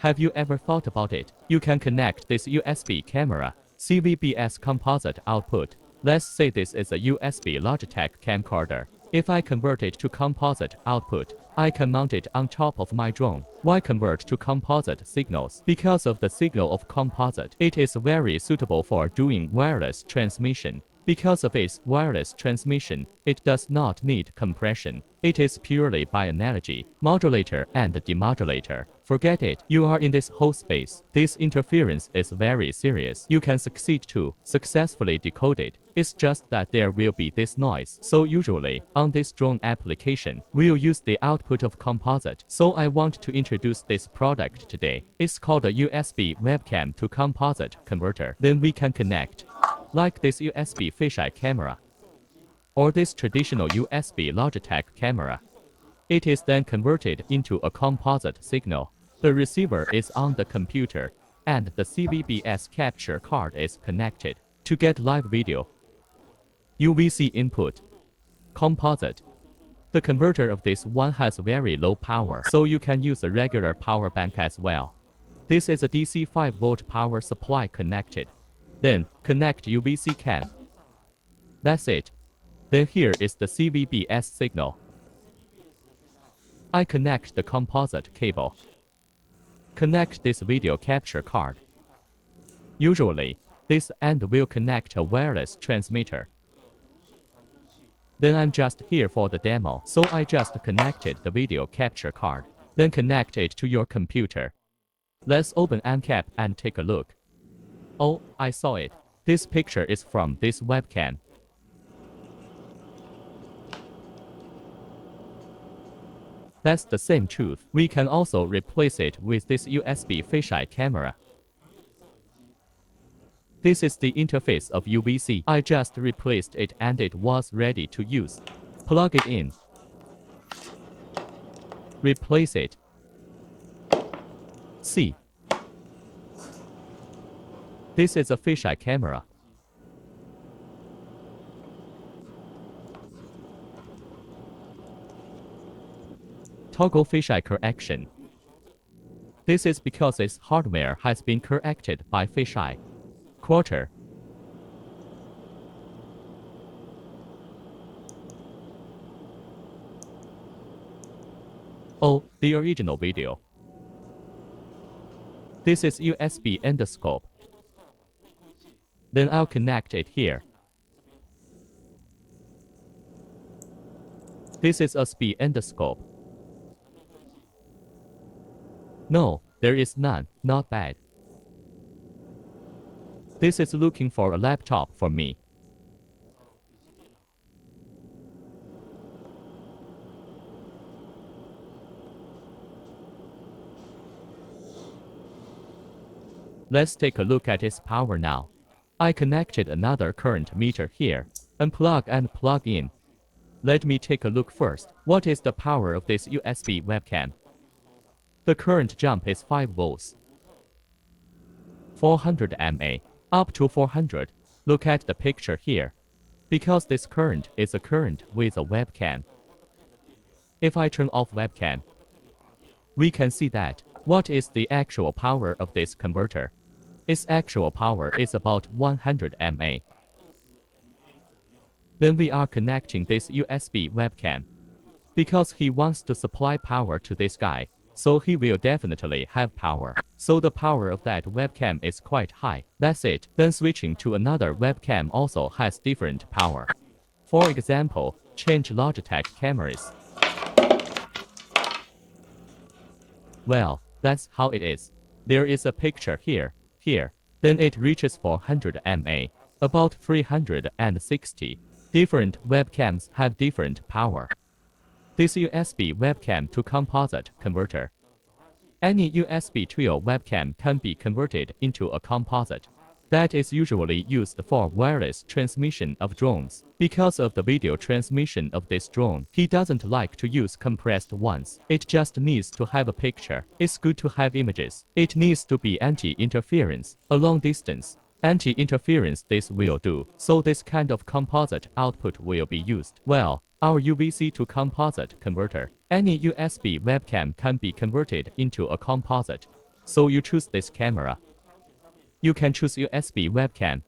Have you ever thought about it? You can connect this USB camera, CVBS composite output. Let's say this is a USB Logitech camcorder. If I convert it to composite output, I can mount it on top of my drone. Why convert to composite signals? Because of the signal of composite. It is very suitable for doing wireless transmission. Because of its wireless transmission, it does not need compression. It is purely by analogy, modulator and demodulator. Forget it, you are in this whole space. This interference is very serious. You can succeed to successfully decode it. It's just that there will be this noise. So usually, on this drone application, we'll use the output of composite. So I want to introduce this product today. It's called a USB webcam to composite converter. Then we can connect like this USB fisheye camera, or this traditional USB Logitech camera. It is then converted into a composite signal. The receiver is on the computer, and the CVBS capture card is connected. To get live video, UVC input, composite. The converter of this one has very low power, so you can use a regular power bank as well. This is a DC 5-volt power supply connected. Then, connect UVC cam. That's it. Then here is the CVBS signal. I connect the composite cable. Connect this video capture card. Usually, this end will connect a wireless transmitter. Then I'm just here for the demo, so I just connected the video capture card. Then connect it to your computer. Let's open ANCAP and take a look. Oh, I saw it. This picture is from this webcam. That's the same truth. We can also replace it with this USB fisheye camera. This is the interface of UVC. I just replaced it and it was ready to use. Plug it in. Replace it. See. This is a fisheye camera. Toggle fisheye correction. This is because its hardware has been corrected by fisheye. Quarter. Oh, the original video. This is USB endoscope. Then I'll connect it here. This is a speed endoscope. No, there is none, not bad. This is looking for a laptop for me. Let's take a look at its power now. I connected another current meter here. Unplug and plug in. Let me take a look first. What is the power of this USB webcam? The current jump is 5 volts. 400 mA. Up to 400. Look at the picture here. Because this current is a current with a webcam. If I turn off webcam, we can see that. What is the actual power of this converter? Its actual power is about 100 mA. Then we are connecting this USB webcam. Because he wants to supply power to this guy, so he will definitely have power. So the power of that webcam is quite high. That's it. Then switching to another webcam also has different power. For example, change Logitech cameras. Well, that's how it is. There is a picture here. Then it reaches 400 mA, about 360. Different webcams have different power. This USB webcam to composite converter. Any USB trio webcam can be converted into a composite. That is usually used for wireless transmission of drones. Because of the video transmission of this drone, he doesn't like to use compressed ones. It just needs to have a picture. It's good to have images. It needs to be anti-interference. A long distance. Anti-interference this will do. So this kind of composite output will be used. Well, our UVC to composite converter. Any USB webcam can be converted into a composite. So you choose this camera. You can choose USB webcam,